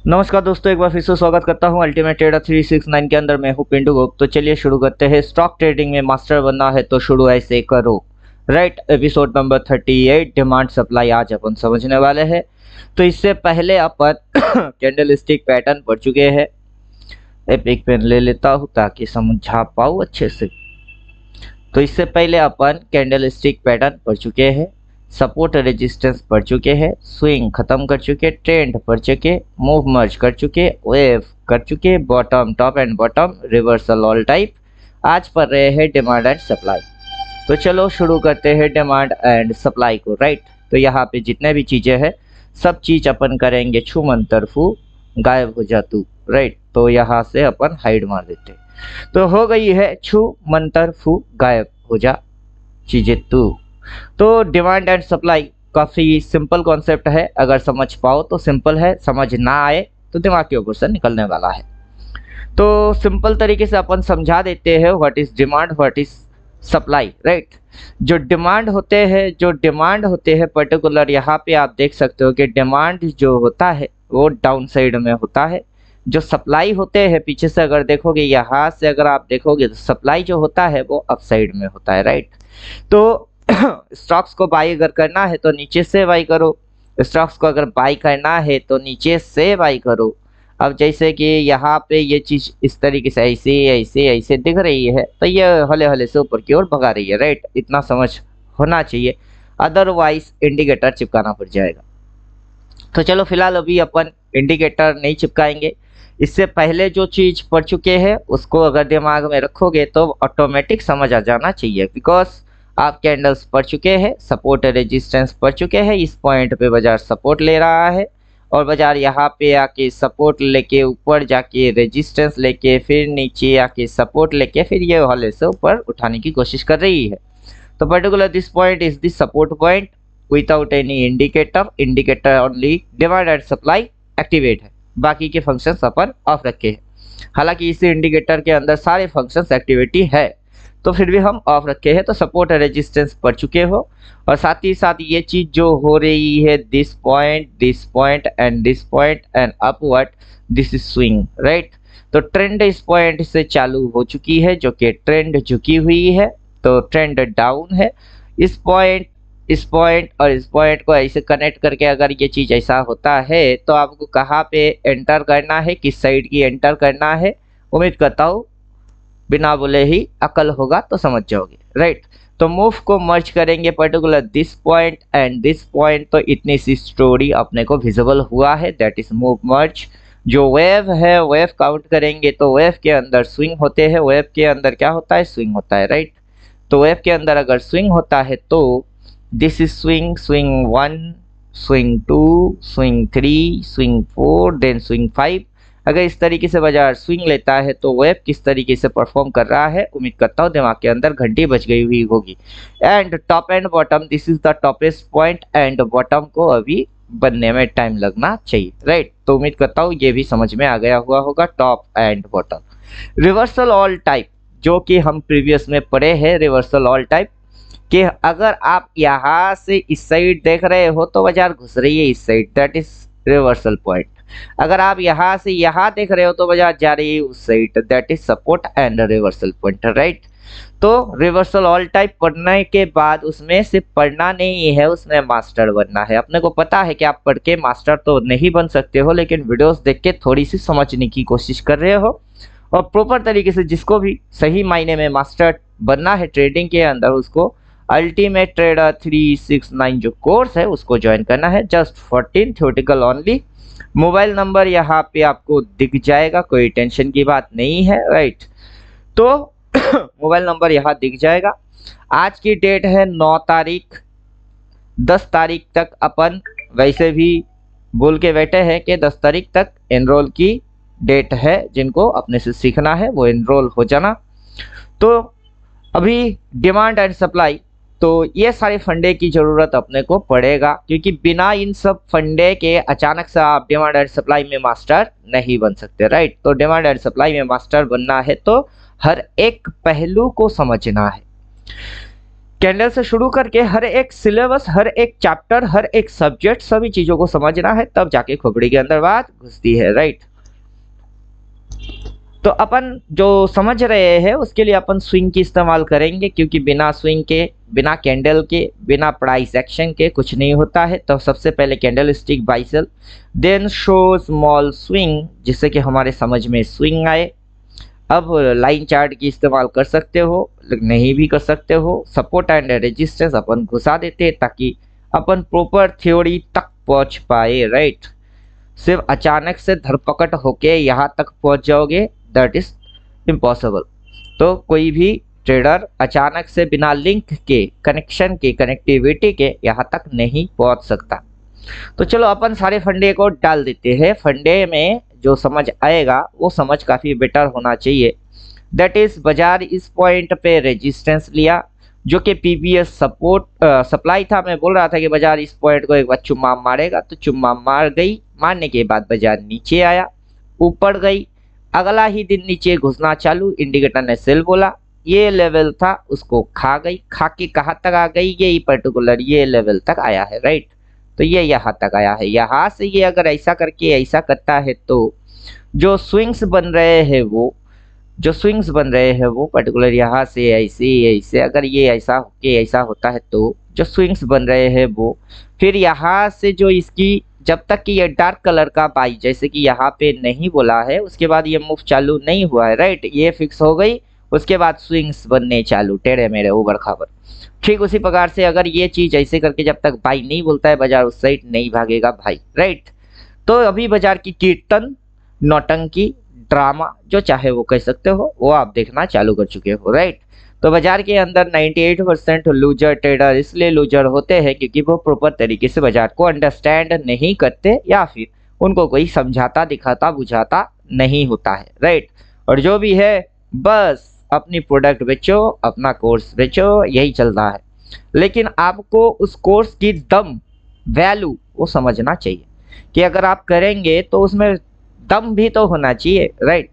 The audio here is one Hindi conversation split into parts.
नमस्कार दोस्तों, एक बार फिर से स्वागत करता हूं अल्टीमेट ट्रेडर 369 के अंदर। मैं हूं पिंटू गुप्त। तो चलिए शुरू करते हैं। स्टॉक ट्रेडिंग में मास्टर बनना है तो शुरू ऐसे करो। Right, episode number 38 demand supply आज अपन समझने वाले हैं। तो इससे पहले अपन कैंडल स्टिक पैटर्न पढ़ चुके हैं। एक पेन ले लेता हूं ताकि समझा पाऊं अच्छे से। तो इससे पहले अपन कैंडल स्टिक पैटर्न पढ़ चुके हैं, सपोर्ट रेजिस्टेंस पढ़ चुके हैं, स्विंग खत्म कर चुके, ट्रेंड पढ़ चुके, मूव मर्ज कर चुके, वेव कर चुके, bottom top and bottom, reversal all type. आज पढ़ रहे हैं डिमांड एंड सप्लाई। तो चलो शुरू करते हैं डिमांड एंड सप्लाई को। राइट, तो यहाँ पे जितने भी चीजें हैं सब चीज अपन करेंगे छू मंतर फू गायब हो जा तू। राइट, तो यहाँ से अपन हाइड मार देते। तो हो गई है छू मंतर फू गायब हो जा चीजें तू। तो डिमांड एंड सप्लाई काफी सिंपल कॉन्सेप्ट है। अगर समझ पाओ तो सिंपल है, समझ ना आए तो दिमाग के ऊपर से निकलने वाला है। तो सिंपल तरीके से अपन समझा देते हैं what is demand, what is supply. Right, जो डिमांड होते हैं पर्टिकुलर यहाँ पे आप देख सकते हो कि डिमांड जो होता है वो डाउन साइड में होता है। जो सप्लाई होते हैं पीछे से अगर देखोगे, यहाँ से अगर आप देखोगे तो सप्लाई जो होता है वो अप साइड में होता है। राइट, तो स्टॉक्स को बाई अगर करना है तो नीचे से बाई करो, स्टॉक्स को अगर बाई करना है तो नीचे से बाई करो। अब जैसे कि यहाँ पे ये चीज इस तरीके से ऐसे ऐसे ऐसे दिख रही है तो ये हले हले से ऊपर की ओर भगा रही है। राइट, इतना समझ होना चाहिए, अदरवाइज इंडिकेटर चिपकाना पड़ जाएगा। तो चलो फिलहाल अभी अपन इंडिकेटर नहीं चिपकाएंगे। इससे पहले जो चीज पढ़ चुके हैं उसको अगर दिमाग में रखोगे तो ऑटोमेटिक समझ आ जाना चाहिए। बिकॉज आप कैंडल्स पढ़ चुके हैं, सपोर्ट रेजिस्टेंस पढ़ चुके हैं। इस पॉइंट पे बाजार सपोर्ट ले रहा है और बाजार यहाँ पे आके सपोर्ट लेके ऊपर जाके रेजिस्टेंस लेके फिर नीचे आके सपोर्ट लेके फिर ये हॉले से ऊपर उठाने की कोशिश कर रही है। तो particular this point is this support point without any indicator only demand and supply activate है। बाकी के फंक्शंस अपन ऑफ रखे हैं। हालांकि इस इंडिकेटर के अंदर सारे फंक्शंस एक्टिविटी है तो फिर भी हम ऑफ रखे हैं। तो सपोर्ट रेजिस्टेंस पढ़ चुके हो और साथ ही साथ ये चीज जो हो रही है this point and this point and upward, this is swing. Right, तो ट्रेंड इस पॉइंट से चालू हो चुकी है जो कि ट्रेंड झुकी हुई है, तो ट्रेंड डाउन है। इस पॉइंट और इस पॉइंट को ऐसे कनेक्ट करके अगर ये चीज ऐसा होता है तो आपको कहाँ पे एंटर करना है, किस साइड की एंटर करना है, उम्मीद करता हूँ बिना बोले ही अकल होगा तो समझ जाओगे। राइट, तो मूव को मर्ज करेंगे particular this point and this point, तो इतनी सी स्टोरी अपने को विजिबल हुआ है, दैट इज मूव मर्ज। जो वेव है वेव काउंट करेंगे तो वेव के अंदर स्विंग होते हैं, वेव के अंदर क्या होता है, स्विंग होता है। राइट, तो वेव के अंदर अगर स्विंग होता है तो this is swing, swing 1, swing 2, swing 3, swing 4, then swing 5। अगर इस तरीके से बाजार स्विंग लेता है तो वेव किस तरीके से परफॉर्म कर रहा है, उम्मीद करता हूँ दिमाग के अंदर घंटी बज गई हुई होगी। And top and bottom, this is the toppest point and bottom को अभी बनने में टाइम लगना चाहिए। राइट, तो उम्मीद करता हूँ ये भी समझ में आ गया हुआ होगा। Top and bottom reversal all type जो कि हम प्रीवियस में पढ़े हैं, रिवर्सल ऑल टाइप कि अगर आप यहाँ से इस साइड देख रहे हो तो बाजार घुस रही है इस side, that is reversal point. अगर आप यहाँ से यहाँ देख रहे हो तो बाजार जा रही है उस side, that is support and reversal point. Right, तो रिवर्सल ऑल टाइप पढ़ने के बाद उसमें सिर्फ पढ़ना नहीं है, उसमें मास्टर बनना है। अपने को पता है कि आप पढ़ के मास्टर तो नहीं बन सकते हो, लेकिन वीडियोस देख के थोड़ी सी समझने की कोशिश कर रहे हो और प्रॉपर तरीके से जिसको भी सही मायने में मास्टर बनना है ट्रेडिंग के अंदर, उसको अल्टीमेट ट्रेडर 369 जो कोर्स है उसको ज्वाइन करना है। Just 14 theoretical only. Mobile number यहाँ पे आपको दिख जाएगा, कोई टेंशन की बात नहीं है। राइट, तो मोबाइल नंबर यहाँ दिख जाएगा। आज की डेट है 9 तारीख, 10 तारीख तक अपन वैसे भी बोल के बैठे हैं कि 10 तारीख तक एनरोल की डेट है। जिनको अपने से सीखना है वो एनरोल हो जाना। तो अभी डिमांड एंड सप्लाई, तो ये सारे फंडे की जरूरत अपने को पड़ेगा क्योंकि बिना इन सब फंडे के अचानक से आप डिमांड एंड सप्लाई में मास्टर नहीं बन सकते। राइट, तो डिमांड एंड सप्लाई में मास्टर बनना है तो हर एक पहलू को समझना है। कैंडल से शुरू करके हर एक सिलेबस, हर एक चैप्टर, हर एक सब्जेक्ट, सभी चीजों को समझना है, तब जाके खोपड़ी के अंदर बात घुसती है, राइट। तो अपन जो समझ रहे हैं उसके लिए अपन स्विंग की इस्तेमाल करेंगे, क्योंकि बिना स्विंग के, बिना कैंडल के, बिना प्राइस एक्शन के कुछ नहीं होता है। तो सबसे पहले candle stick buy sell, then show small swing, जिससे कि हमारे समझ में स्विंग आए। अब लाइन चार्ट की इस्तेमाल कर सकते हो, नहीं भी कर सकते हो। सपोर्ट एंड रेजिस्टेंस अपन घुसा देते हैं ताकि अपन प्रॉपर थ्योरी तक पहुंच पाए, राइट। सिर्फ अचानक से धरपकड़ होके यहाँ तक पहुंच जाओगे, दैट इज इम्पॉसिबल। तो कोई भी ट्रेडर अचानक से बिना लिंक के, कनेक्शन के, कनेक्टिविटी के यहाँ तक नहीं पहुंच सकता। तो चलो अपन सारे फंडे को डाल देते हैं। फंडे में जो समझ आएगा वो समझ काफ़ी बेटर होना चाहिए। दैट इज बाजार इस पॉइंट पे रेजिस्टेंस लिया, जो कि पीबीएस सपोर्ट सप्लाई था। मैं बोल रहा था कि बाजार इस पॉइंट को एक बार चुम्मा मारेगा, तो चुम्मा मार गई। मारने के बाद बाजार नीचे आया, ऊपर गई, अगला ही दिन नीचे घुसना चालू, इंडिकेटर ने सेल बोला, ये लेवल था उसको खा गई। खा के कहाँ तक आ गई, ये पर्टिकुलर ये लेवल तक आया है, राइट। तो ये यहाँ तक आया है। यहाँ से ये अगर ऐसा करके ऐसा करता है तो जो स्विंग्स बन रहे हैं वो पर्टिकुलर यहाँ से ऐसे ऐसे, अगर ये ऐसा होके ऐसा होता है तो जो स्विंग्स बन रहे हैं वो फिर यहाँ से जो इसकी, जब तक कि ये डार्क कलर का बाई जैसे कि यहाँ पे नहीं बोला है, उसके बाद ये मूव चालू नहीं हुआ है, राइट। ये फिक्स हो गई, उसके बाद स्विंग्स बनने चालू, टेढ़े मेढ़े ऊबड़ खाबड़। ठीक उसी प्रकार से अगर ये चीज ऐसे करके जब तक बाई नहीं बोलता है, बाजार उस साइड नहीं भागेगा भाई, राइट। तो अभी बाजार की कीर्तन, नौटंकी, ड्रामा, जो चाहे वो कह सकते हो, वो आप देखना चालू कर चुके हो, राइट। तो बाजार के अंदर 98% लूजर ट्रेडर इसलिए लूजर होते हैं क्योंकि वो प्रॉपर तरीके से बाजार को अंडरस्टैंड नहीं करते, या फिर उनको कोई समझाता, दिखाता, बुझाता नहीं होता है, राइट। और जो भी है बस अपनी प्रोडक्ट बेचो, अपना कोर्स बेचो, यही चल रहा है। लेकिन आपको उस कोर्स की दम, वैल्यू वो समझना चाहिए कि अगर आप करेंगे तो उसमें दम भी तो होना चाहिए, राइट।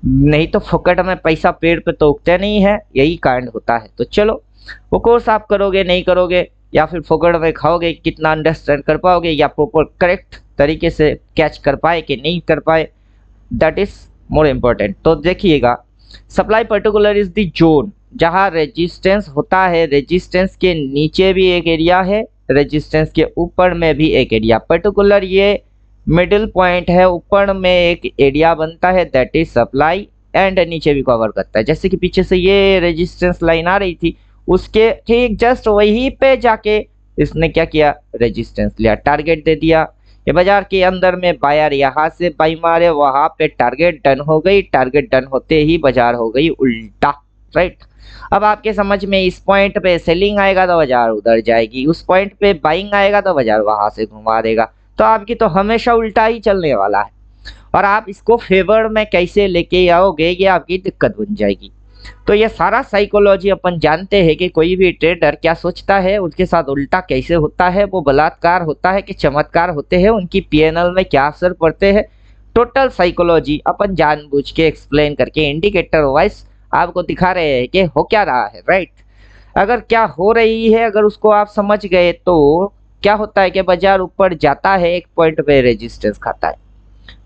नहीं तो फुकट में पैसा पेड़ पे तो उगते नहीं है, यही कांड होता है। तो चलो वो कोर्स आप करोगे नहीं करोगे, या फिर फुकट में खाओगे, कितना अंडरस्टैंड कर पाओगे, या प्रॉपर करेक्ट तरीके से कैच कर पाए कि नहीं कर पाए, दैट इज मोर इम्पोर्टेंट। तो देखिएगा, supply particular is the zone जहां रेजिस्टेंस होता है। रेजिस्टेंस के नीचे भी एक एरिया है, रेजिस्टेंस के ऊपर में भी एक एरिया, पर्टिकुलर ये मिडिल पॉइंट है, ऊपर में एक एरिया बनता है, दैट इज सप्लाई, एंड नीचे भी कवर करता है। जैसे कि पीछे से ये रेजिस्टेंस लाइन आ रही थी, उसके ठीक जस्ट वहीं पे जाके इसने क्या किया, रेजिस्टेंस लिया, टारगेट दे दिया। ये बाजार के अंदर में बायर यहाँ से बाई मारे, वहां पे टारगेट डन हो गई, टारगेट डन होते ही बाजार हो गई उल्टा, राइट। अब आपके समझ में इस पॉइंट पे सेलिंग आएगा तो बाजार उधर जाएगी, उस पॉइंट पे बाइंग आएगा तो बाजार वहां से घुमा देगा। तो आपकी तो हमेशा उल्टा ही चलने वाला है, और आप इसको फेवर में कैसे लेके आओगे ये आपकी दिक्कत बन जाएगी। तो ये सारा साइकोलॉजी अपन जानते हैं कि कोई भी ट्रेडर क्या सोचता है, उसके साथ उल्टा कैसे होता है, वो बलात्कार होता है कि चमत्कार होते हैं, उनकी पीएनएल में क्या असर पड़ते हैं, टोटल साइकोलॉजी अपन जानबूझ के एक्सप्लेन करके इंडिकेटर वाइज आपको दिखा रहे हैं कि हो क्या रहा है, राइट। अगर क्या हो रही है, अगर उसको आप समझ गए तो क्या होता है कि बाजार ऊपर जाता है, एक पॉइंट पे रेजिस्टेंस खाता है,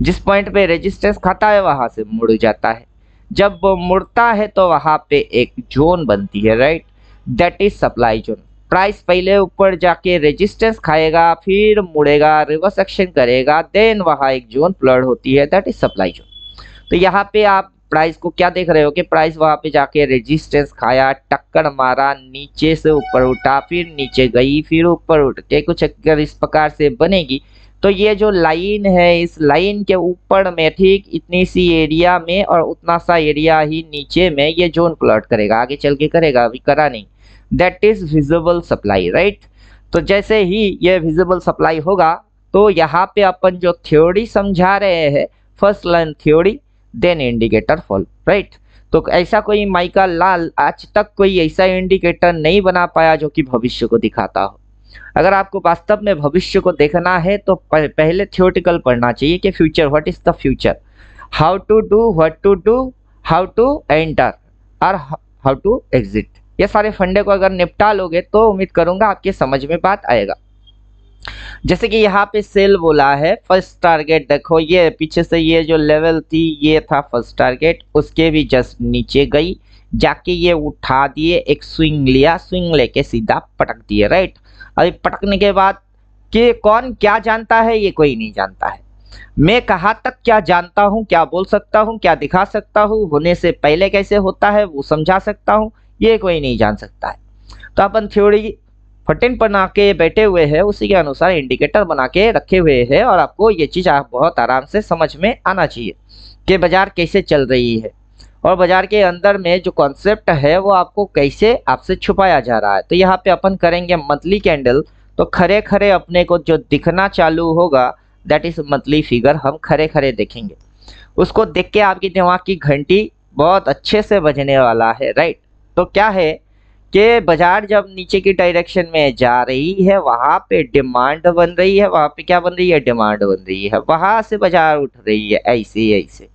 जिस पॉइंट पे रेजिस्टेंस खाता है वहां से मुड़ जाता है। जब वो मुड़ता है तो वहां पे एक जोन बनती है, right, that is supply zone. Price पहले ऊपर जाके रेजिस्टेंस खाएगा, फिर मुड़ेगा, रिवर्स एक्शन करेगा, देन वहां एक जोन फ्लड होती है, दैट इज सप्लाई जोन। तो यहाँ पे आप प्राइस को क्या देख रहे हो कि प्राइस वहां पे जाके रेजिस्टेंस खाया, टक्कर मारा, नीचे से ऊपर उठा, फिर नीचे गई, फिर ऊपर उठ के कुछ अगर इस प्रकार से बनेगी, तो ये जो लाइन है, इस लाइन के ऊपर में ठीक इतनी सी एरिया में और उतना सा एरिया ही नीचे में ये जोन प्लॉट करेगा, आगे चल के करेगा, अभी करा नहीं, that is visible supply, right. तो जैसे ही ये विजिबल सप्लाई होगा तो यहाँ पे अपन जो थ्योरी समझा रहे हैं, first line theory, then indicator fall, right. तो ऐसा कोई माइका लाल आज तक कोई ऐसा इंडिकेटर नहीं बना पाया जो कि भविष्य को दिखाता हो। अगर आपको वास्तव में भविष्य को देखना है तो पहले थ्योरेटिकल पढ़ना चाहिए कि future, what is the future, how to do, what to do, how to enter और हाउ टू एग्जिट, ये सारे फंडे को अगर निपटा लोगे तो उम्मीद करूंगा आपके समझ में बात आएगा। जैसे कि यहाँ पे सेल बोला है, फर्स्ट टारगेट देखो ये पीछे से ये जो लेवल थी ये था फर्स्ट टारगेट, उसके भी जस्ट नीचे गई, जाके ये उठा दिए, एक स्विंग लिया, स्विंग लेके सीधा पटक दिए, राइट। अभी पटकने के बाद कि कौन क्या जानता है ये कोई नहीं जानता है। मैं कहाँ तक क्या जानता हूँ, क्या बोल सकता हूँ, क्या दिखा सकता हूँ, होने से पहले कैसे होता है वो समझा सकता हूँ, ये कोई नहीं जान सकता है। तो अपन थ्योरी 14 बना के बैठे हुए हैं, उसी के अनुसार इंडिकेटर बना के रखे हुए हैं और आपको ये चीज़ आप बहुत आराम से समझ में आना चाहिए कि बाजार कैसे चल रही है और बाजार के अंदर में जो कॉन्सेप्ट है वो आपको कैसे आपसे छुपाया जा रहा है। तो यहाँ पे अपन करेंगे मंथली कैंडल, तो खरे खरे अपने को जो दिखना चालू होगा दैट इज मंथली फिगर, हम खरे खरे देखेंगे। उसको देख के आपकी दिमाग की घंटी बहुत अच्छे से बजने वाला है, राइट। तो क्या है कि बाजार जब नीचे की डायरेक्शन में जा रही है वहां पे डिमांड बन रही है, वहां पे क्या बन रही है, डिमांड बन रही है, वहां से बाजार उठ रही है, ऐसे ऐसे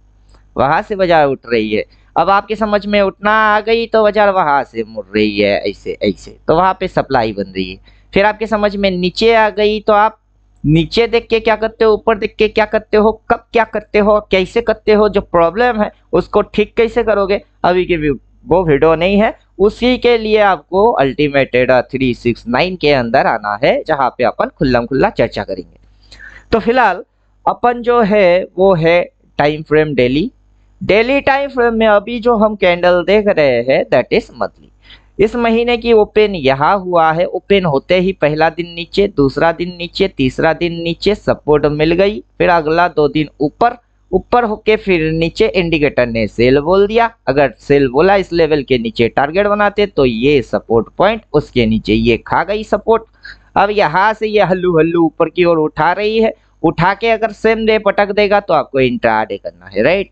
वहां से बाजार उठ रही है। अब आपकी समझ में उठना आ गई तो बाजार वहां से मुड़ रही है, ऐसे ऐसे, तो वहां पे सप्लाई बन रही है। फिर आपके समझ में नीचे आ गई तो आप नीचे देख के क्या करते हो, ऊपर देख के क्या करते हो, कब क्या करते हो, कैसे करते हो, जो प्रॉब्लम है उसको ठीक कैसे करोगे, अभी के वो वीडियो नहीं है, उसी के लिए आपको अल्टीमेट ट्रेडर 369 के अंदर आना है जहां पे अपन खुल्लम खुल्ला चर्चा करेंगे। तो फिलहाल अपन जो है वो है time frame daily time frame में अभी जो हम कैंडल देख रहे हैं दैट इज मंथली। इस महीने की ओपन यहाँ हुआ है, ओपन होते ही पहला दिन नीचे, दूसरा दिन नीचे, तीसरा दिन नीचे, सपोर्ट मिल गई, फिर अगला 2 दिन ऊपर होके फिर नीचे, इंडिकेटर ने सेल बोल दिया, अगर सेल बोला इस लेवल के नीचे टारगेट बनाते तो ये सपोर्ट पॉइंट, उसके नीचे ये खा गई सपोर्ट। अब यहाँ से ये हल्लू हल्लू ऊपर की ओर उठा रही है, उठा के अगर सेम डे पटक देगा तो आपको इंट्राडे करना है, राइट।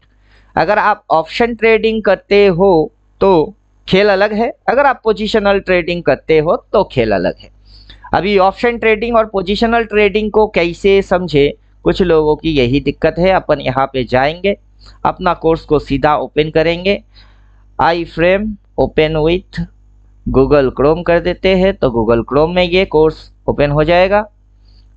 अगर आप ऑप्शन ट्रेडिंग करते हो तो खेल अलग है, अगर आप पोजिशनल ट्रेडिंग करते हो तो खेल अलग है। अभी ऑप्शन ट्रेडिंग और पोजिशनल ट्रेडिंग को कैसे समझे, कुछ लोगों की यही दिक्कत है। अपन यहाँ पे जाएंगे, अपना कोर्स को सीधा ओपन करेंगे, iframe open with Google Chrome कर देते हैं तो गूगल क्रोम में ये कोर्स ओपन हो जाएगा।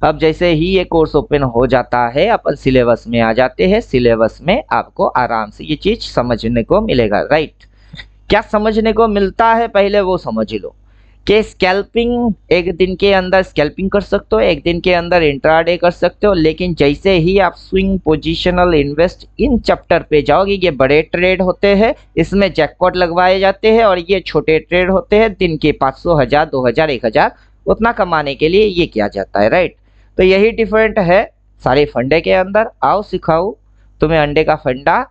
अब जैसे ही ये कोर्स ओपन हो जाता है अपन सिलेबस में आ जाते हैं, सिलेबस में आपको आराम से ये चीज समझने को मिलेगा, राइट। क्या समझने को मिलता है पहले वो समझ लो कि स्कैल्पिंग एक दिन के अंदर स्कैल्पिंग कर सकते हो, एक दिन के अंदर इंट्राडे कर सकते हो, लेकिन जैसे ही आप swing positional invest in chapter पे जाओगे, ये बड़े ट्रेड होते हैं, इसमें जैकपॉट लगवाए जाते हैं, और ये छोटे ट्रेड होते हैं, दिन के 500, 1000, 2000, 1000 उतना कमाने के लिए ये किया जाता है, राइट। तो यही डिफरेंट है सारे फंडे के अंदर। आओ सिखाओ तुम्हें अंडे का फंडा,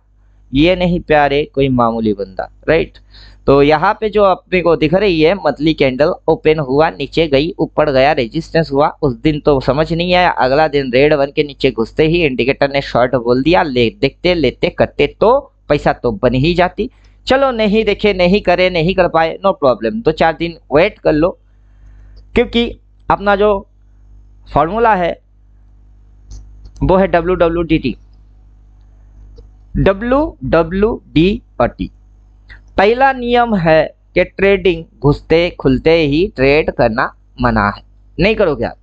ये नहीं प्यारे कोई मामूली बंदा, राइट। तो यहाँ पे जो अपने को दिख रही है मंथली कैंडल ओपन हुआ, नीचे गई, ऊपर गया, रेजिस्टेंस हुआ, उस दिन तो समझ नहीं आया, अगला दिन रेड बन के नीचे घुसते ही इंडिकेटर ने शॉर्ट बोल दिया, ले देखते लेते करते तो पैसा तो बन ही जाती। चलो नहीं देखे, नहीं करे, नहीं कर पाए, नो प्रॉब्लम, 2-4 दिन वेट कर लो, क्योंकि अपना जो फॉर्मूला है वो है WWDT। पहला नियम है कि ट्रेडिंग घुसते खुलते ही ट्रेड करना मना है, नहीं करोगे आप।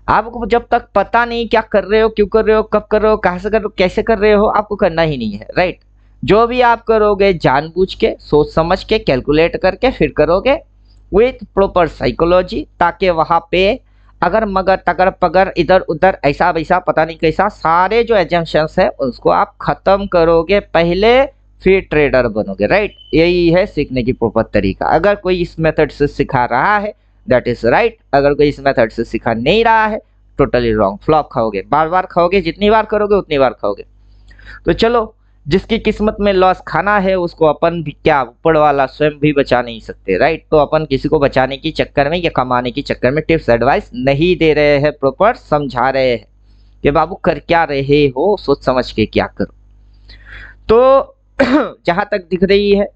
आपको जब तक पता नहीं क्या कर रहे हो, क्यों कर रहे हो, कब कर रहे हो, कहाँ से कर रहे हो, कैसे कर रहे हो, आपको करना ही नहीं है, राइट। जो भी आप करोगे जानबूझ के, सोच समझ के, कैलकुलेट करके फिर करोगे विथ प्रॉपर साइकोलॉजी, ताकि वहां पे अगर मगर तगर पगर इधर उधर ऐसा वैसा पता नहीं कैसा सारे जो एजम्पशंस है उसको आप खत्म करोगे पहले, फिर ट्रेडर बनोगे, राइट। यही है सीखने की प्रॉपर तरीका। अगर कोई इस मेथड से सिखा रहा है दैट इज राइट, अगर कोई इस मेथड से सिखा नहीं रहा है टोटली रॉन्ग, फ्लॉप खाओगे, बार बार खाओगे, जितनी बार करोगे उतनी बार खाओगे। तो चलो, जिसकी किस्मत में लॉस खाना है उसको अपन भी क्या ऊपर वाला स्वयं भी बचा नहीं सकते, राइट। तो अपन किसी को बचाने की चक्कर में या कमाने की चक्कर में टिप्स एडवाइस नहीं दे रहे हैं, प्रॉपर समझा रहे हैं कि बाबू कर क्या रहे हो, सोच समझ के क्या करो। तो जहां तक दिख रही है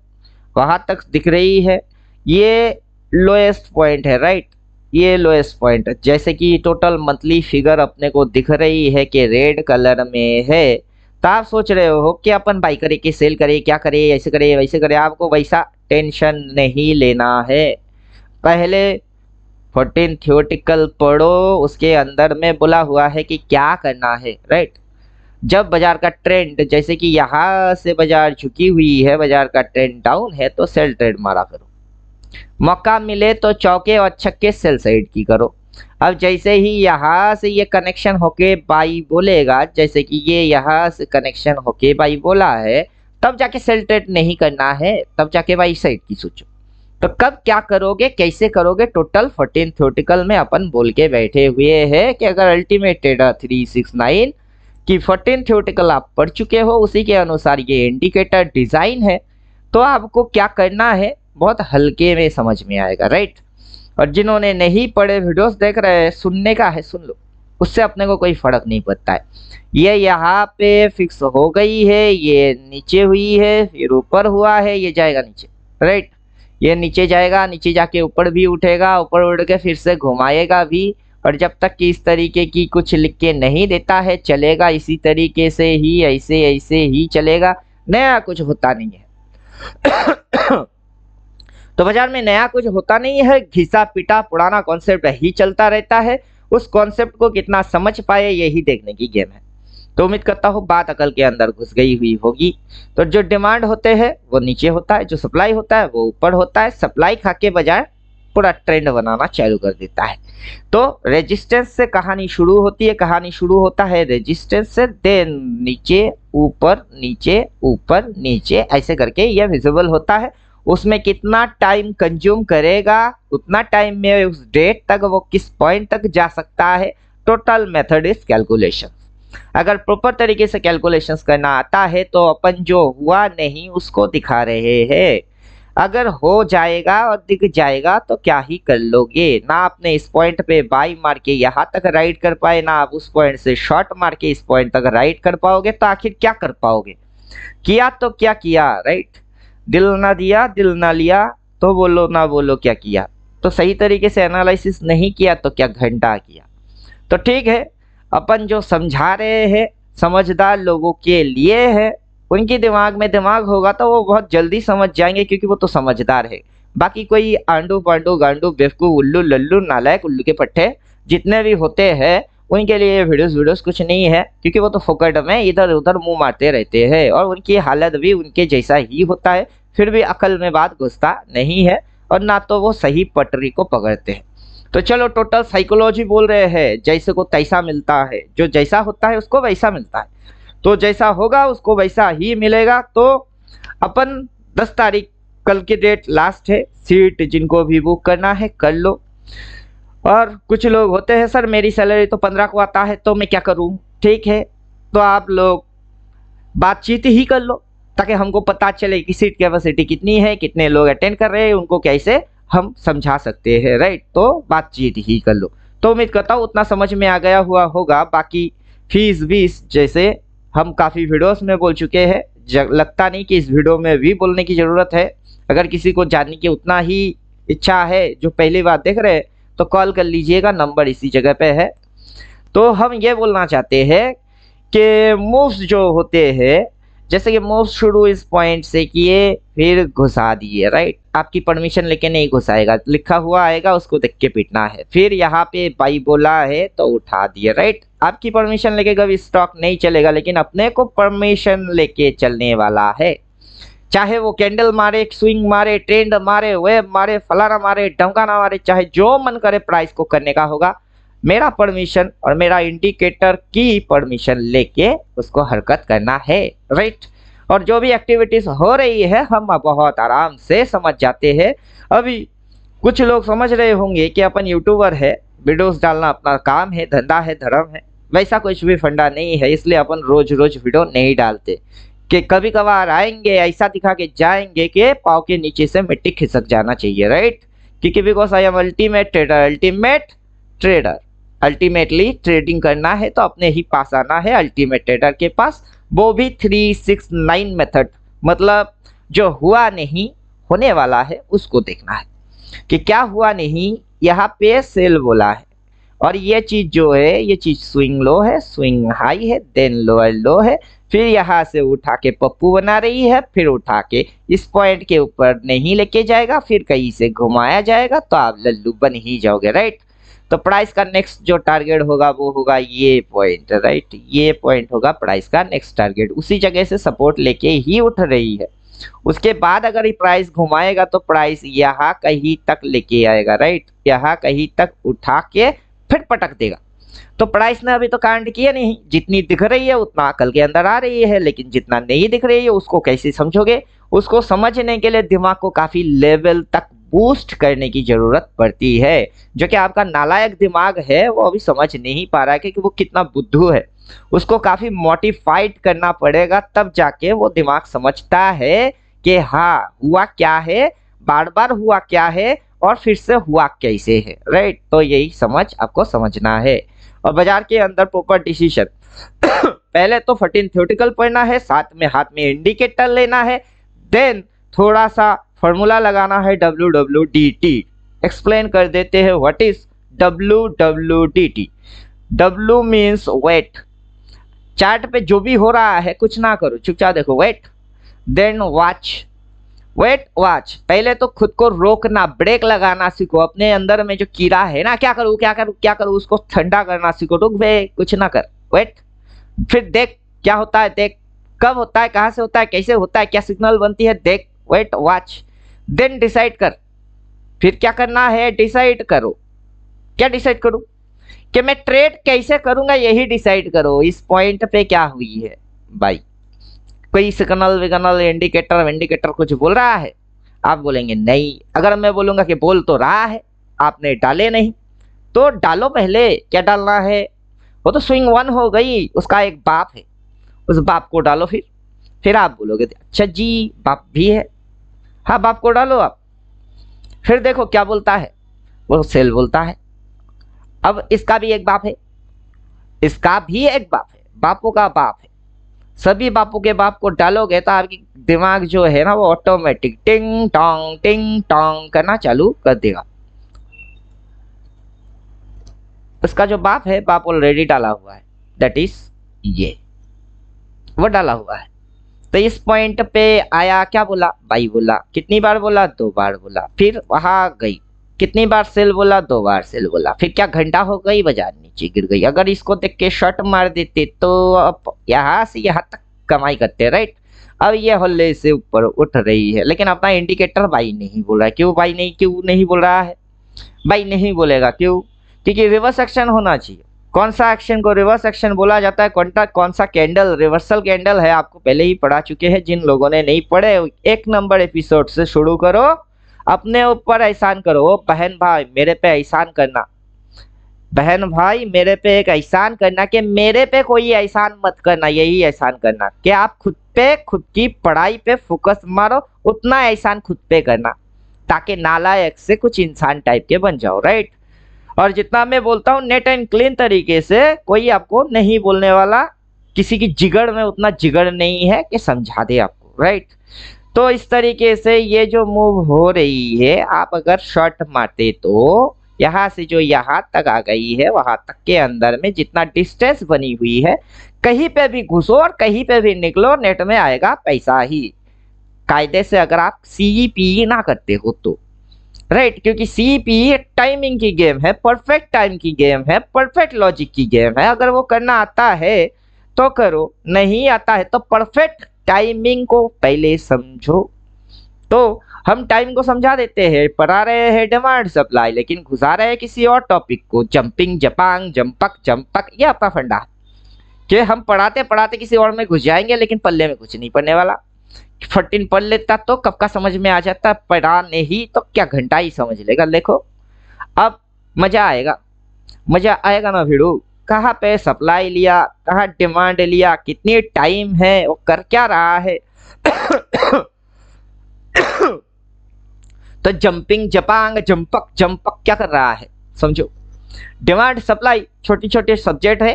वहां तक दिख रही है, ये लोएस्ट पॉइंट है, राइट। ये लोएस्ट पॉइंट है, जैसे कि टोटल मंथली फिगर अपने को दिख रही है कि रेड कलर में है। तो आप सोच रहे हो कि अपन बाई करे कि सेल करे, क्या करे, ऐसे करे वैसे करे, आपको वैसा टेंशन नहीं लेना है। पहले 14 थियोटिकल पढ़ो, उसके अंदर में बोला हुआ है कि क्या करना है, राइट। जब बाजार का ट्रेंड, जैसे कि यहाँ से बाजार झुकी हुई है, बाजार का ट्रेंड डाउन है, तो सेल ट्रेड मारा करो। मौका मिले तो चौके और छक्के सेल साइड की करो। अब जैसे ही यहाँ से ये कनेक्शन होके बाई बोलेगा, जैसे कि ये यहाँ से कनेक्शन होके बाई बोला है, तब जाके सेल ट्रेड नहीं करना है, तब जाके बाई साइड की सोचो। तो कब क्या करोगे, कैसे करोगे, टोटल 14 थ्योरेटिकल में अपन बोल के बैठे हुए हैं कि अगर अल्टीमेट ट्रेडर 369 की 14 थ्योरेटिकल आप पढ़ चुके हो, उसी के अनुसार ये इंडिकेटर डिजाइन है, तो आपको क्या करना है बहुत हल्के में समझ में आएगा, राइट। और जिन्होंने नहीं पढ़े वीडियोस देख रहे हैं, सुनने का है सुन लो, उससे अपने को कोई फर्क नहीं पड़ता है। ये यहाँ पे फिक्स हो गई है, ये नीचे हुई है, फिर ऊपर हुआ है, ये जाएगा नीचे, राइट। ये नीचे जाएगा, नीचे जाके ऊपर भी उठेगा, ऊपर उठ के फिर से घुमाएगा भी, और जब तक कि इस तरीके की कुछ लिख के नहीं देता है, चलेगा इसी तरीके से ही, ऐसे ऐसे ही चलेगा, नया कुछ होता नहीं है। तो बाजार में नया कुछ होता नहीं है, घिसा पिटा पुराना कॉन्सेप्ट ही चलता रहता है। उस कॉन्सेप्ट को कितना समझ पाए यही देखने की गेम है। तो उम्मीद करता हूँ बात अकल के अंदर घुस गई हुई होगी। तो जो डिमांड होते हैं वो नीचे होता है, जो सप्लाई होता है वो ऊपर होता है। सप्लाई खा के बाजार पूरा ट्रेंड बनाना चालू कर देता है। तो रेजिस्टेंस से कहानी शुरू होती है, कहानी शुरू होता है रेजिस्टेंस से, देन नीचे ऊपर नीचे ऊपर नीचे, ऐसे करके यह विजिबल होता है। उसमें कितना टाइम कंज्यूम करेगा, उतना टाइम में उस डेट तक वो किस पॉइंट तक जा सकता है, टोटल मेथड इज कैलकुलेशन। अगर प्रॉपर तरीके से कैलकुलेशंस करना आता है तो अपन जो हुआ नहीं उसको दिखा रहे हैं। अगर हो जाएगा और दिख जाएगा तो क्या ही कर लोगे। ना आपने इस पॉइंट पे बाई मार के यहाँ तक राइड कर पाए, ना आप उस पॉइंट से शॉर्ट मार के इस पॉइंट तक राइड कर पाओगे, तो आखिर क्या कर पाओगे। किया तो क्या किया, राइट। दिल ना दिया दिल ना लिया, तो बोलो ना बोलो क्या किया। तो सही तरीके से एनालिसिस नहीं किया तो क्या घंटा किया। तो ठीक है, अपन जो समझा रहे हैं समझदार लोगों के लिए है। उनके दिमाग में दिमाग होगा तो वो बहुत जल्दी समझ जाएंगे, क्योंकि वो तो समझदार है। बाकी कोई आंडू पांडू गांडू बेवकूफ उल्लू लल्लू नालायक उल्लू के पट्टे जितने भी होते हैं, उनके लिए ये वीडियोस कुछ नहीं है, क्योंकि वो तो फोकट में इधर उधर मुंह मारते रहते हैं और उनकी हालत भी उनके जैसा ही होता है। फिर भी अकल में बात घुसता नहीं है और ना तो वो सही पटरी को पकड़ते हैं। तो चलो टोटल साइकोलॉजी बोल रहे हैं, जैसे को तैसा मिलता है, जो जैसा होता है उसको वैसा मिलता है, तो जैसा होगा उसको वैसा ही मिलेगा। तो अपन 10 तारीख कल की डेट लास्ट है, सीट जिनको भी बुक करना है कर लो। और कुछ लोग होते हैं सर मेरी सैलरी तो 15 को आता है तो मैं क्या करूं। ठीक है, तो आप लोग बातचीत ही कर लो, ताकि हमको पता चले कि सीट कैपेसिटी कितनी है, कितने लोग अटेंड कर रहे हैं, उनको कैसे हम समझा सकते हैं, राइट। तो बातचीत ही कर लो। तो उम्मीद करता हूँ उतना समझ में आ गया हुआ होगा। बाकी फीस वीस जैसे हम काफ़ी वीडियोस में बोल चुके हैं, लगता नहीं कि इस वीडियो में भी बोलने की ज़रूरत है। अगर किसी को जानने की उतना ही इच्छा है जो पहली बार देख रहे हैं, तो कॉल कर लीजिएगा, नंबर इसी जगह पे है। तो हम ये बोलना चाहते हैं कि मूव्स जो होते हैं, जैसे कि मूव्स शुरू इस पॉइंट से किए फिर घुसा दिए, राइट। आपकी परमिशन लेके नहीं घुसाएगा, लिखा हुआ आएगा उसको देख के पीटना है। फिर यहाँ पे बाई बोला है तो उठा दिए, राइट। आपकी परमिशन लेके कभी स्टॉक नहीं चलेगा, लेकिन अपने को परमिशन लेके चलने वाला है। चाहे वो कैंडल मारे, स्विंग मारे, ट्रेंड मारे, वेब मारे, फलाना मारे, ढमकाना मारे, चाहे जो मन करे प्राइस को करने का होगा। मेरा परमिशन और मेरा इंडिकेटर की परमिशन लेके उसको हरकत करना है, राइट। और जो भी एक्टिविटीज हो रही है हम बहुत आराम से समझ जाते हैं। अभी कुछ लोग समझ रहे होंगे कि अपन यूट्यूबर है, वीडियोस डालना अपना काम है, धंधा है, धर्म है। वैसा कुछ भी फंडा नहीं है, इसलिए अपन रोज रोज वीडियो नहीं डालते कि कभी कभार आएंगे ऐसा दिखा के जाएंगे कि पाँव के नीचे से मिट्टी खिसक जाना चाहिए, राइट। क्योंकि because I am ultimate trader, ultimate trader. Ultimately trading करना है तो अपने ही पास आना है अल्टीमेट ट्रेडर के पास, वो भी 369 मेथड, मतलब जो हुआ नहीं होने वाला है उसको देखना है कि क्या हुआ नहीं। यहाँ पे सेल बोला है और ये चीज जो है, ये चीज स्विंग लो है, स्विंग हाई है, देन लोअर लो है, फिर यहाँ से उठा के पप्पू बना रही है, फिर उठा के इस पॉइंट के ऊपर नहीं लेके जाएगा, फिर कहीं से घुमाया जाएगा तो आप लल्लू बन ही जाओगे, राइट। तो प्राइस का नेक्स्ट जो टारगेट होगा वो होगा ये पॉइंट, राइट। ये पॉइंट होगा प्राइस का नेक्स्ट टारगेट, उसी जगह से सपोर्ट लेके ही उठ रही है। उसके बाद अगर ये प्राइस घुमाएगा तो प्राइस यहाँ कहीं तक लेके आएगा, राइट। यहाँ कहीं तक उठा के फिर पटक देगा। तो प्राइस ने अभी तो कांड किया नहीं, जितनी दिख रही है उतना अकल के अंदर आ रही है, लेकिन जितना नहीं दिख रही है उसको कैसे समझोगे। उसको समझने के लिए दिमाग को काफी लेवल तक बूस्ट करने की जरूरत पड़ती है, जो कि आपका नालायक दिमाग है वो अभी समझ नहीं पा रहा है कि वो कितना बुद्धू है। उसको काफी मोटिफाइड करना पड़ेगा, तब जाके वो दिमाग समझता है कि हाँ हुआ क्या है, बार बार हुआ क्या है और फिर से हुआ कैसे है, राइट। तो यही समझ आपको समझना है। और बाजार के अंदर प्रॉपर डिसीजन पहले तो 14 थ्योरेटिकल पढ़ना है, साथ में हाथ में इंडिकेटर लेना है, देन थोड़ा सा फॉर्मूला लगाना है WWDT। एक्सप्लेन कर देते हैं what is WWDT। W means wait. Chart पे जो भी हो रहा है कुछ ना करो, चुपचाप देखो, wait. Then watch, wait watch. पहले तो खुद को रोकना, ब्रेक लगाना सीखो। अपने अंदर में जो कीड़ा है ना, क्या करूँ क्या करूँ क्या करूँ, उसको ठंडा करना सीखो। रुक बे, कुछ ना कर, वेट। फिर देख क्या होता है, देख कब होता है, कहाँ से होता है, कैसे होता है, क्या सिग्नल बनती है, देख, वेट वॉच। देन डिसाइड कर। फिर क्या करना है, डिसाइड करो। क्या डिसाइड करूं कि मैं ट्रेड कैसे करूंगा, यही डिसाइड करो। इस पॉइंट पे क्या हुई है भाई, कोई सिग्नल विग्नल इंडिकेटर इंडिकेटर कुछ बोल रहा है, आप बोलेंगे नहीं। अगर मैं बोलूंगा कि बोल तो रहा है, आपने डाले नहीं, तो डालो पहले। क्या डालना है, वो तो स्विंग 1 हो गई, उसका एक बाप है, उस बाप को डालो। फिर आप बोलोगे अच्छा जी बाप भी है, हाँ बाप को डालो आप। फिर देखो क्या बोलता है, वो सेल बोलता है। अब इसका भी एक बाप है, इसका भी एक बाप है, बापों का बाप है। सभी बापों के बाप को डालोगे तो आपकी दिमाग जो है ना वो ऑटोमेटिक टिंग टोंग करना चालू कर देगा। उसका जो बाप है, बाप ऑलरेडी डाला हुआ है, दैट इज ये, वो डाला हुआ है। तो इस पॉइंट पे आया, क्या बोला, बाई बोला। कितनी बार बोला, 2 बार बोला। फिर वहां गई, कितनी बार सेल बोला, 2 बार सेल बोला। फिर क्या घंटा हो गई, बाजार नीचे गिर गई। अगर इसको देख के शॉट मार देते तो अब यहाँ से यहाँ तक कमाई करते, राइट। अब ये हल्ले से ऊपर उठ रही है, लेकिन अपना इंडिकेटर बाई नहीं बोल रहा है। क्यों बाई नहीं, क्यों नहीं बोल रहा है, बाई नहीं बोलेगा, क्यों, क्योंकि रिवर्स एक्शन होना चाहिए। कौन सा एक्शन को रिवर्स एक्शन बोला जाता है, कौन सा कैंडल रिवर्सल कैंडल है, आपको पहले ही पढ़ा चुके हैं। जिन लोगों ने नहीं पढ़े, 1 नंबर एपिसोड से शुरू करो। अपने ऊपर एहसान करो, बहन भाई मेरे पे एहसान करना, बहन भाई मेरे पे एक एहसान करना कि मेरे पे कोई एहसान मत करना। यही एहसान करना कि आप खुद पे, खुद की पढ़ाई पे फोकस मारो, उतना एहसान खुद पे करना, ताकि नालायक से कुछ इंसान टाइप के बन जाओ, राइट। और जितना मैं बोलता हूँ नेट एंड क्लीन तरीके से, कोई आपको नहीं बोलने वाला, किसी की जिगड़ में उतना जिगड़ नहीं है कि समझा दे आपको, राइट। तो इस तरीके से ये जो मूव हो रही है, आप अगर शॉट मारते तो यहाँ से जो यहाँ तक आ गई है, वहां तक के अंदर में जितना डिस्टेंस बनी हुई है, कहीं पे भी घुसो और कहीं पे भी निकलो, नेट में आएगा पैसा ही, कायदे से, अगर आप CPE ना करते हो तो, राइट। क्योंकि CPE टाइमिंग की गेम है, परफेक्ट टाइम की गेम है, परफेक्ट लॉजिक की गेम है। अगर वो करना आता है तो करो, नहीं आता है तो परफेक्ट टाइमिंग को पहले समझो। तो हम टाइम को समझा देते हैं, पढ़ा रहे हैं डिमांड सप्लाई, लेकिन घुसा रहे हैं किसी और टॉपिक को, जंपिंग जपांग जंपक जंपक। ये आपका फंडा है कि हम पढ़ाते पढ़ाते किसी और में घुस जाएंगे, लेकिन पल्ले में कुछ नहीं पड़ने वाला। 14 पढ़ लेता तो कब का समझ में आ जाता, पढ़ा नहीं तो क्या घंटा ही समझ लेगा। देखो अब मजा आएगा, मजा आएगा ना भिड़ू। कहाँ पे सप्लाई लिया, कहाँ डिमांड लिया, कितनी टाइम है, वो कर क्या रहा है। तो जंपिंग जपांग जंपक जंपक क्या कर रहा है, समझो। डिमांड सप्लाई छोटी छोटी सब्जेक्ट है,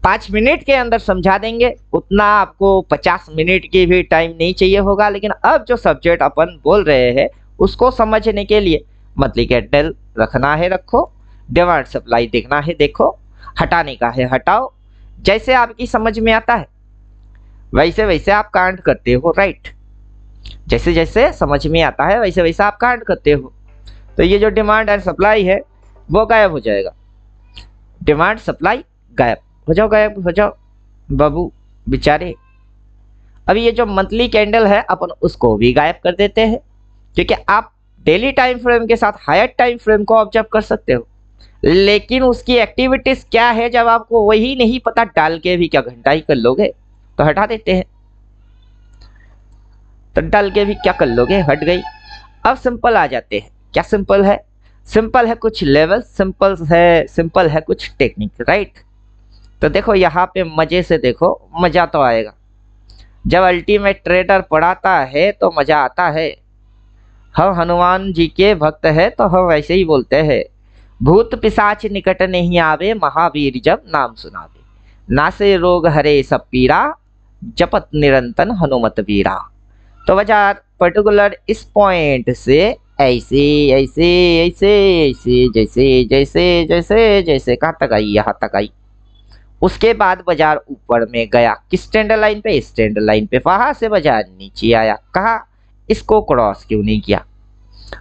5 मिनट के अंदर समझा देंगे, उतना आपको 50 मिनट की भी टाइम नहीं चाहिए होगा। लेकिन अब जो सब्जेक्ट अपन बोल रहे हैं उसको समझने के लिए मंथली कैंडल रखना है रखो, डिमांड सप्लाई देखना है देखो, हटाने का है हटाओ, जैसे आपकी समझ में आता है वैसे वैसे आप कांड करते हो, राइट। जैसे जैसे समझ में आता है वैसे वैसे आप कांड करते हो। तो ये जो डिमांड एंड सप्लाई है वो गायब हो जाएगा, डिमांड सप्लाई गायब हो जाओ, गायब हो जाओ बाबू बेचारे। अभी ये जो मंथली कैंडल है अपन उसको भी गायब कर देते हैं, क्योंकि आप डेली टाइम फ्रेम के साथ हायर टाइम फ्रेम को ऑब्जर्व कर सकते हो, लेकिन उसकी एक्टिविटीज क्या है जब आपको वही नहीं पता, डाल के भी क्या घंटा ही कर लोगे, तो हटा देते हैं। तो डाल के भी क्या कर लोगे, हट गई। अब सिंपल आ जाते हैं, क्या सिंपल है, सिंपल है कुछ लेवल, सिंपल है कुछ टेक्निक, राइट। तो देखो यहाँ पे मजे से देखो, मजा तो आएगा जब अल्टीमेट ट्रेडर पढ़ाता है तो मजा आता है। हम हनुमान जी के भक्त है तो हम वैसे ही बोलते हैं, भूत पिशाच निकट नहीं आवे, महावीर जब नाम सुनावे, नासे रोग हरे सब पीरा, जपत निरंतन हनुमत वीरा। तो बाजार पर्टिकुलर इस पॉइंट से ऐसे ऐसे ऐसे ऐसे जैसे जैसे जैसे जैसे कहाँ तक आई, यहाँ तक आई। उसके बाद बाजार ऊपर में गया किस स्टैंडर्ड लाइन पे, स्टैंडर्ड लाइन पे, वहां से बाजार नीचे आया, कहा इसको क्रॉस क्यों नहीं किया,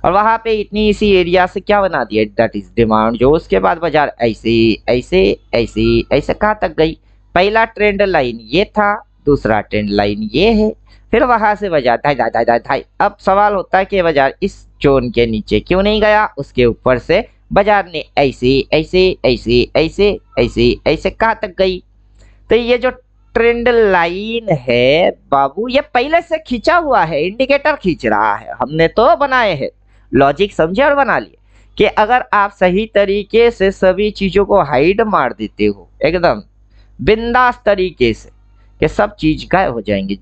और वहां पे इतनी इसी एरिया से क्या बना दिया, दैट इज डिमांड जो। उसके बाद बाजार ऐसे ऐसे ऐसे ऐसे कहाँ तक गई, पहला ट्रेंड लाइन ये था, दूसरा ट्रेंड लाइन ये है, फिर वहां से बाजार धाई धाई धाई धाई धाई। अब सवाल होता है कि बाजार इस जोन के नीचे क्यों नहीं गया, उसके ऊपर से बाजार ने ऐसे ऐसे ऐसे ऐसे ऐसे ऐसे कहाँ तक गई। तो ये जो ट्रेंड लाइन है बाबू, ये पहले से खींचा हुआ है, इंडिकेटर खींच रहा है, हमने तो बनाए हैं, लॉजिक समझे और बना लिए कि अगर आप सही तरीके से सभी चीजों को हाइड मार देते हो एकदम बिंदास तरीके से कि सब चीज गायब हो जाएंगे,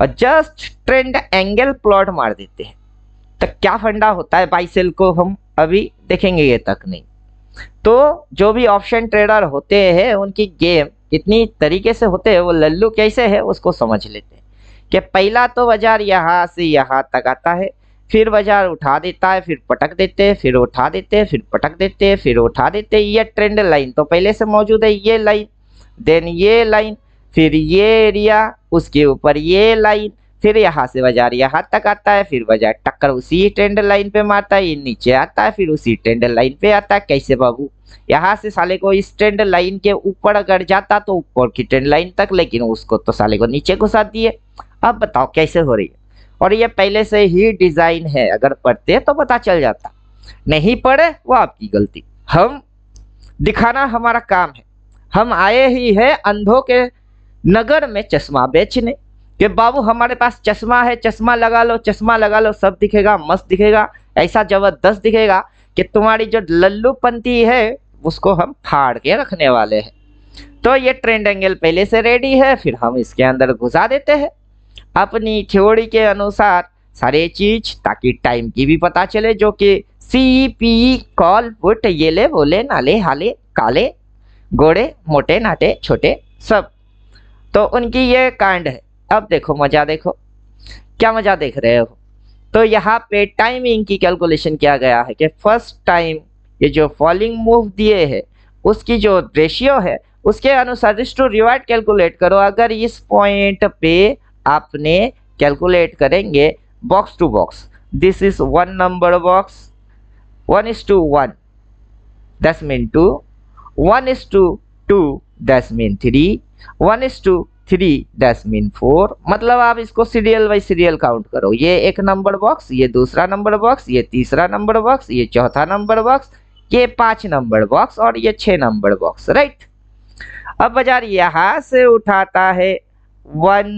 और जस्ट ट्रेंड एंगल प्लॉट मार देते हैं, तो क्या फंडा होता है बाई सेल को हम अभी देखेंगे, ये तक नहीं। तो जो भी ऑप्शन ट्रेडर होते हैं उनकी गेम कितनी तरीके से होते हैं, वो लल्लू कैसे है उसको समझ लेते हैं कि पहला तो बाजार यहाँ से यहाँ तक आता है, फिर बाजार उठा देता है, फिर पटक देते हैं, फिर उठा देते हैं, फिर पटक देते हैं, फिर उठा देते हैं। ये ट्रेंड लाइन तो पहले से मौजूद है, ये लाइन, देन ये लाइन, फिर ये एरिया, उसके ऊपर ये लाइन, फिर यहाँ से बाजार यहाँ तक आता है, फिर बाजार टक्कर उसी ट्रेंड लाइन पे मारता है, ये नीचे आता है, फिर उसी ट्रेंड लाइन पे आता है। कैसे बाबू, यहाँ से साले को इस ट्रेंड लाइन के ऊपर अगर जाता तो ऊपर की ट्रेंड लाइन तक, लेकिन उसको तो साले को नीचे घुसा दिए। अब बताओ कैसे हो रही है, और ये पहले से ही डिजाइन है, अगर पढ़ते तो पता चल जाता, नहीं पढ़े वो आपकी गलती, हम दिखाना हमारा काम है। हम आए ही है अंधों के नगर में चश्मा बेचने कि बाबू हमारे पास चश्मा है, चश्मा लगा लो, चश्मा लगा लो, सब दिखेगा, मस्त दिखेगा, ऐसा जबरदस्त दिखेगा कि तुम्हारी जो लल्लूपंती है उसको हम फाड़ के रखने वाले हैं। तो ये ट्रेंड एंगल पहले से रेडी है, फिर हम इसके अंदर घुसा देते हैं अपनी थ्योरी के अनुसार सारे चीज, ताकि टाइम की भी पता चले, जो कि CP कॉल पुट, ये ले बोले नाले हाले काले गोड़े मोटे नाटे छोटे सब, तो उनकी ये कांड है। अब देखो मजा, देखो क्या मजा देख रहे हो। तो यहाँ पे टाइमिंग की कैलकुलेशन किया गया है कि फर्स्ट टाइम ये जो फॉलिंग मूव दिए है उसकी जो रेशियो है उसके अनुसार रिस्क टू रिवार्ड कैलकुलेट करो। अगर इस पॉइंट पे आपने कैलकुलेट करेंगे box to box, this is 1 number box, 1:1 that's mean 2, 1:2 that's mean 3, 1:3 that's mean 4। मतलब आप इसको सीरियल बाई सीरियल काउंट करो, ये 1 नंबर बॉक्स, ये दूसरा नंबर बॉक्स, ये तीसरा नंबर बॉक्स, ये चौथा नंबर बॉक्स, ये 5 नंबर बॉक्स और ये 6 नंबर बॉक्स, राइट। अब बाजार यहां से उठाता है 1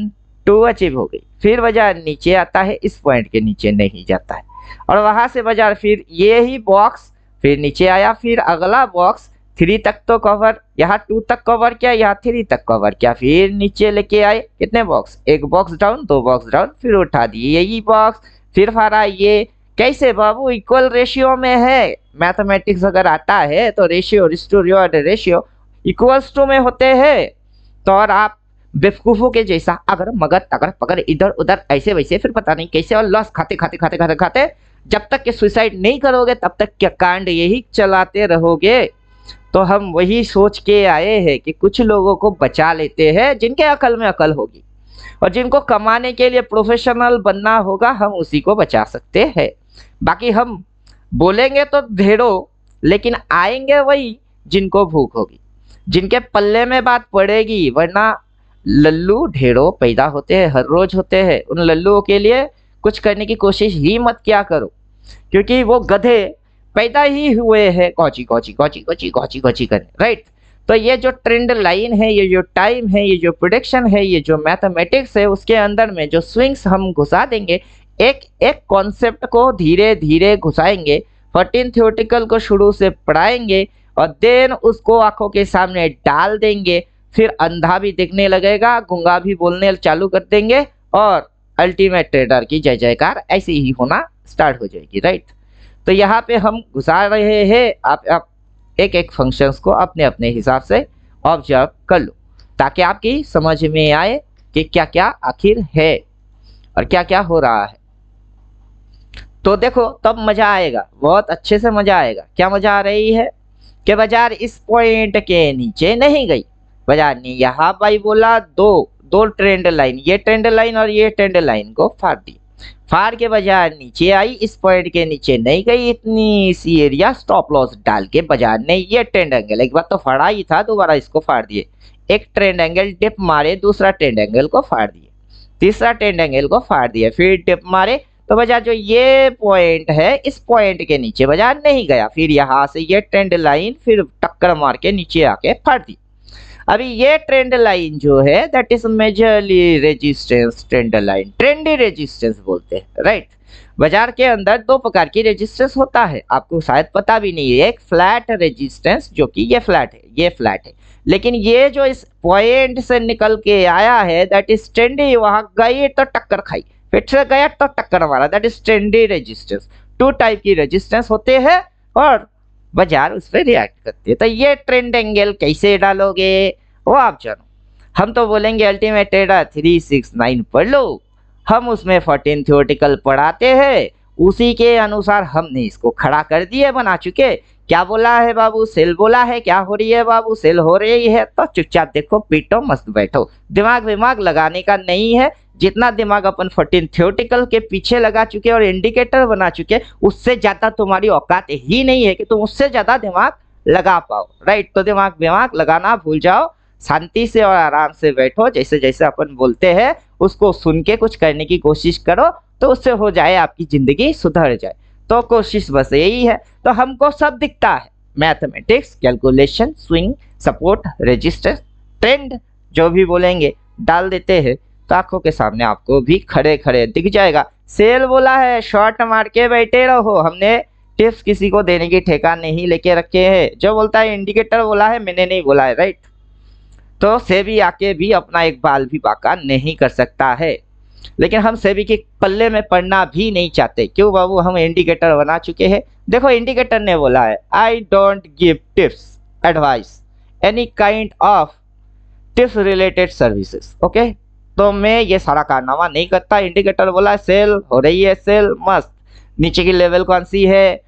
2 अचीव हो गई, फिर बाजार नीचे आता है, इस पॉइंट के नीचे नहीं जाता है, और वहां से बाजार फिर ये ही बॉक्स फिर नीचे आया, फिर अगला बॉक्स 3 तक तो कवर, यहाँ 2 तक कवर किया, यहाँ 3 तक कवर किया, फिर नीचे लेके आए कितने box, 1 box down, 2 box down, फिर उठा दिए यही बॉक्स, फिर फारा ये। कैसे बाबू, इक्वल रेशियो में है, मैथमेटिक्स अगर आता है तो रेशियो रेशियो इक्वल्स टू में होते हैं। तो और आप बेवकूफों के जैसा अगर मगर तगर पगर इधर उधर ऐसे वैसे फिर पता नहीं कैसे, और लॉस खाते खाते खाते खाते खाते जब तक कि सुसाइड नहीं करोगे तब तक क्या कांड यही चलाते रहोगे। तो हम वही सोच के आए हैं कि कुछ लोगों को बचा लेते हैं जिनके अकल में अकल होगी, और जिनको कमाने के लिए प्रोफेशनल बनना होगा हम उसी को बचा सकते हैं। बाकी हम बोलेंगे तो ढेरों, लेकिन आएंगे वही जिनको भूख होगी, जिनके पल्ले में बात पड़ेगी। वरना लल्लू ढेरों पैदा होते हैं, हर रोज होते हैं। उन लल्लुओं के लिए कुछ करने की कोशिश ही मत किया करो, क्योंकि वो गधे पैदा ही हुए हैं Cauchy Cauchy Cauchy Cauchy Cauchy Cauchy करने, राइट। तो ये जो ट्रेंड लाइन है, ये जो टाइम है, ये जो प्रोडिक्शन है, ये जो मैथमेटिक्स है, उसके अंदर में जो स्विंग्स हम घुसा देंगे, एक एक कॉन्सेप्ट को धीरे धीरे घुसाएंगे, 14 थ्योरेटिकल को शुरू से पढ़ाएंगे और देन उसको आंखों के सामने डाल देंगे। फिर अंधा भी दिखने लगेगा, गूंगा भी बोलने चालू कर देंगे, और अल्टीमेट ट्रेडर की जय जयकार ऐसे ही होना स्टार्ट हो जाएगी, राइट। तो यहाँ पे हम घुसा रहे हैं, आप एक एक फंक्शंस को अपने अपने हिसाब से ऑब्जर्व कर लो, ताकि आपकी समझ में आए कि क्या क्या आखिर है और क्या क्या हो रहा है। तो देखो तब मजा आएगा, बहुत अच्छे से मजा आएगा। क्या मजा आ रही है कि बाजार इस पॉइंट के नीचे नहीं गई, बाजार ने यहाँ भाई बोला दो दो ट्रेंड लाइन, ये ट्रेंड लाइन और ये ट्रेंड लाइन को फाड़ दी, फाड़ के बाजार नीचे आई, इस पॉइंट के नीचे नहीं गई, इतनी सी एरिया स्टॉप लॉस डाल के बाजार ने ये ट्रेंड एंगल, एक बार तो फाड़ा ही था, दोबारा इसको फाड़ दिए, एक ट्रेंड एंगल डिप मारे, दूसरा ट्रेंड एंगल को फाड़ दिए, तीसरा ट्रेंड एंगल को फाड़ दिए, फिर डिप मारे। तो बाजार जो ये पॉइंट है, इस पॉइंट के नीचे बाजार नहीं गया, फिर यहाँ से ये ट्रेंड लाइन फिर टक्कर मार के नीचे आके फाड़ दी। अभी ये ट्रेंड लाइन जो है that is majorly resistance trend line, trendy resistance बोलते हैं, राइट। बाजार के अंदर दो प्रकार की रेजिस्टेंस होता है, आपको शायद पता भी नहीं है। एक फ्लैट रेजिस्टेंस, जो कि ये फ्लैट है, ये फ्लैट है, लेकिन ये जो इस पॉइंट से निकल के आया है दैट इज ट्रेंडी, वहां गई तो टक्कर खाई, फिर से गया तो टक्कर मारा, that is trendy resistance. Two type की रेजिस्टेंस होते हैं और बाजार उस पर रिएक्ट करती है। तो ये ट्रेंड एंगल कैसे डालोगे वो आप जानो। हम तो बोलेंगे अल्टीमेट ट्रेडर 369 पढ़ लो, हम उसमें 14 थ्योरेटिकल पढ़ाते हैं, उसी के अनुसार हमने इसको खड़ा कर दिए, बना चुके। क्या बोला है बाबू, सेल बोला है, क्या हो रही है बाबू, सेल हो रही है, तो चुपचाप देखो, पीटो, मस्त बैठो, दिमाग लगाने का नहीं है। जितना दिमाग अपन 14 थ्योरेटिकल के पीछे लगा चुके और इंडिकेटर बना चुके, उससे ज्यादा तुम्हारी औकात ही नहीं है कि तुम उससे ज्यादा दिमाग लगा पाओ, राइट। तो दिमाग लगाना भूल जाओ, शांति से और आराम से बैठो, जैसे जैसे अपन बोलते हैं उसको सुन के कुछ करने की कोशिश करो, तो उससे हो जाए आपकी जिंदगी सुधर जाए। तो कोशिश बस यही है। तो हमको सब दिखता है, mathematics, calculation, swing, support, resistance, trend, जो भी बोलेंगे डाल देते हैं, तो आंखों के सामने आपको भी खड़े खड़े दिख जाएगा। सेल बोला है, शॉर्ट मार के बैठे रहो, हमने टिप्स किसी को देने की ठेका नहीं लेके रखे हैं। जो बोलता है इंडिकेटर बोला है, मैंने नहीं बोला है, राइट। तो सेबी आके भी अपना एक बाल भी बाका नहीं कर सकता है, लेकिन हम सेबी के पल्ले में पड़ना भी नहीं चाहते। क्यों बाबू, हम इंडिकेटर बना चुके हैं। देखो इंडिकेटर ने बोला है, I don't give tips, advice, any kind of tips related services, okay. तो मैं ये सारा कारनामा नहीं करता। इंडिकेटर बोला है सेल हो रही है, सेल मस्त, नीचे की लेवल कौन सी है,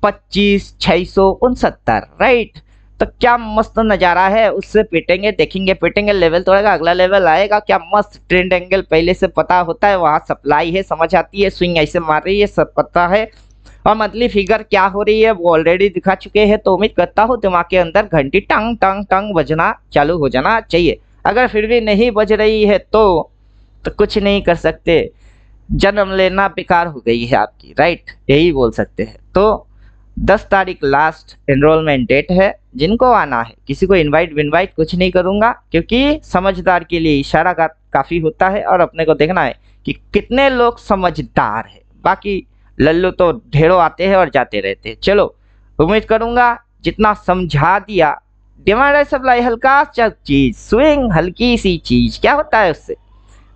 25,669, राइट। तो क्या मस्त नज़ारा है, उससे पिटेंगे, देखेंगे, पिटेंगे, लेवल तोड़ेगा, अगला लेवल आएगा, क्या मस्त ट्रेंड एंगल पहले से पता होता है, वहाँ सप्लाई है, समझ आती है, स्विंग ऐसे मार रही है, सब पता है, और मंथली फिगर क्या हो रही है वो ऑलरेडी दिखा चुके हैं। तो उम्मीद करता हूँ दिमाग के अंदर घंटी टंग टंग टंग बजना चालू हो जाना चाहिए। अगर फिर भी नहीं बज रही है तो कुछ नहीं कर सकते, जन्म लेना बेकार हो गई है आपकी, राइट, यही बोल सकते हैं। तो 10 तारीख लास्ट एनरोलमेंट डेट है, जिनको आना है, किसी को इनवाइट कुछ नहीं करूंगा, क्योंकि समझदार के लिए इशारा काफ़ी होता है, और अपने को देखना है कि कितने लोग समझदार है। बाकी लल्लू तो ढेरों आते हैं और जाते रहते हैं। चलो, उम्मीद करूंगा जितना समझा दिया। डिमांड एंड सप्लाई हल्का सा चीज, स्विंग हल्की सी चीज, क्या होता है उससे,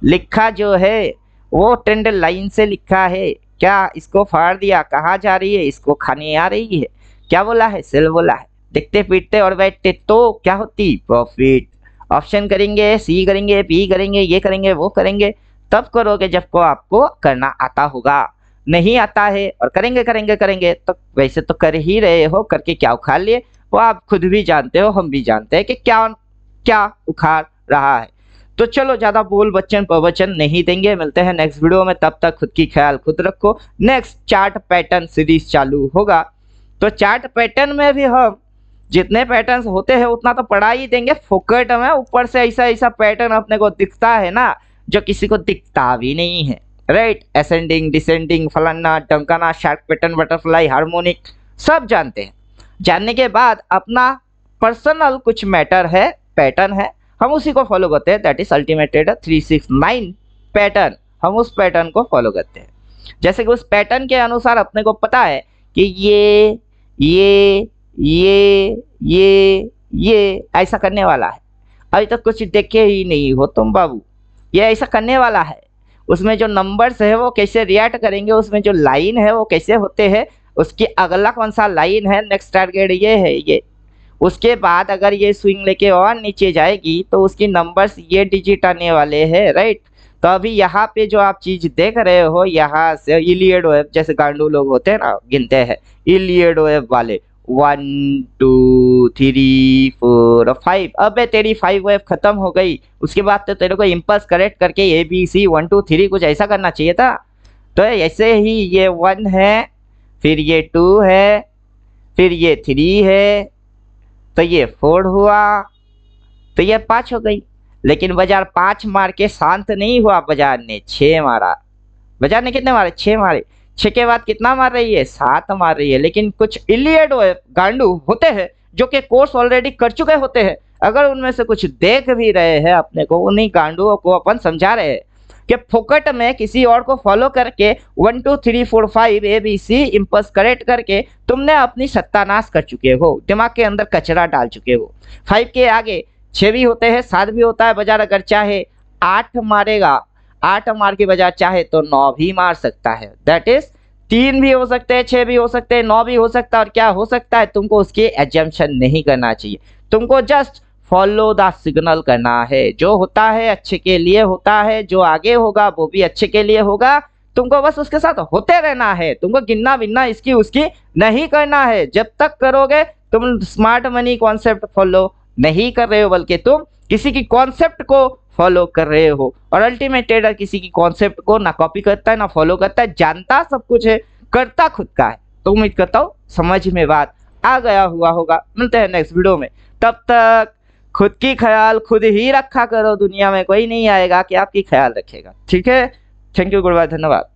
लिखा जो है वो ट्रेंड लाइन से लिखा है, क्या इसको फाड़ दिया, कहाँ जा रही है, इसको खाने आ रही है, क्या बोला है, सेल बोला है, देखते पीटते और बैठते तो क्या होती, प्रॉफिट। ऑप्शन करेंगे, सी करेंगे, पी करेंगे, ये करेंगे, वो करेंगे, तब करोगे जब को आपको करना आता होगा। नहीं आता है और करेंगे करेंगे करेंगे, तो वैसे तो कर ही रहे हो, करके क्या उखाड़ लिए वो आप खुद भी जानते हो, हम भी जानते हैं कि क्या क्या उखाड़ रहा है। तो चलो ज्यादा बोल बच्चन प्रवचन नहीं देंगे, मिलते हैं नेक्स्ट वीडियो में, तब तक खुद की ख्याल खुद रखो। नेक्स्ट चार्ट पैटर्न सीरीज चालू होगा, तो चार्ट पैटर्न में भी हम जितने पैटर्न्स होते हैं उतना तो पढ़ा ही देंगे फोकट में, ऊपर से ऐसा ऐसा पैटर्न अपने को दिखता है ना जो किसी को दिखता भी नहीं है, राइट। असेंडिंग, डिसेंडिंग, फलाना डंकाना, शार्क पैटर्न, बटरफ्लाई, हार्मोनिक, सब जानते हैं। जानने के बाद अपना पर्सनल कुछ मैटर है, पैटर्न है, हम उसी को फॉलो करते हैं, दैट इज अल्टीमेटेड 369 पैटर्न, हम उस पैटर्न को फॉलो करते हैं। जैसे कि उस पैटर्न के अनुसार अपने को पता है कि ये ऐसा करने वाला है। अभी तक कुछ देखे ही नहीं हो तुम बाबू, ये ऐसा करने वाला है। उसमें जो नंबर्स है वो कैसे रिएक्ट करेंगे, उसमें जो लाइन है वो कैसे होते हैं, उसके अगला कौन सा लाइन है, नेक्स्ट टारगेट ये है ये। उसके बाद अगर ये स्विंग लेके और नीचे जाएगी तो उसकी नंबर्स ये डिजिट आने वाले हैं, राइट। तो अभी यहाँ पे जो आप चीज देख रहे हो, यहाँ से इलियड वेव, जैसे गांडू लोग होते हैं ना, गिनते हैं इलियड वेव वाले 1 2 3 4 5। अबे तेरी 5 वेव खत्म हो गई, उसके बाद तो तेरे को इम्पल्स करेक्ट करके ABC 1 2 3 कुछ ऐसा करना चाहिए था। तो ऐसे ही ये 1 है, फिर ये 2 है, फिर ये 3 है, तो ये 4 हुआ, तो ये 5 हो गई। लेकिन बाजार 5 मार के शांत नहीं हुआ, बाजार ने 6 मारा। बाजार ने कितने मारे? 6 मारे। 6 के बाद कितना मार रही है? 7 मार रही है। लेकिन कुछ इलियड गांडू होते हैं जो कि कोर्स ऑलरेडी कर चुके होते हैं, अगर उनमें से कुछ देख भी रहे हैं अपने को, उन्हीं गांडुओं को अपन समझा रहे हैं कि फोकट में किसी और को फॉलो करके 1 2 3 4 5 ABC इम्पल्स करेक्ट करके तुमने अपनी सत्यानाश कर चुके हो, दिमाग के अंदर कचरा डाल चुके हो। 5 के आगे 6 भी होते हैं, 7 भी होता है। बाजार अगर चाहे 8 मारेगा, 8 मार के बाजार चाहे तो 9 भी मार सकता है, दैट इज 3 भी हो सकते हैं, 6 भी हो सकते हैं, 9 भी हो सकता है। और क्या हो सकता है, तुमको उसकी एजम्पशन नहीं करना चाहिए, तुमको जस्ट फॉलो द सिग्नल करना है। जो होता है अच्छे के लिए होता है, जो आगे होगा वो भी अच्छे के लिए होगा, तुमको बस उसके साथ होते रहना है, तुमको गिनना बिनना इसकी उसकी नहीं करना है। जब तक करोगे तुम स्मार्ट मनी कॉन्सेप्ट फॉलो नहीं कर रहे हो, बल्कि तुम किसी की कॉन्सेप्ट को फॉलो कर रहे हो। और अल्टीमेट ट्रेडर किसी की कॉन्सेप्ट को ना कॉपी करता है ना फॉलो करता है, जानता सब कुछ है, करता खुद का है। तो उम्मीद करता हूँ समझ में बात आ गया हुआ होगा। मिलते हैं नेक्स्ट वीडियो में, तब तक खुद की ख्याल खुद ही रखा करो, दुनिया में कोई नहीं आएगा कि आपकी ख्याल रखेगा। ठीक है, थैंक यू, गुड बाय, धन्यवाद।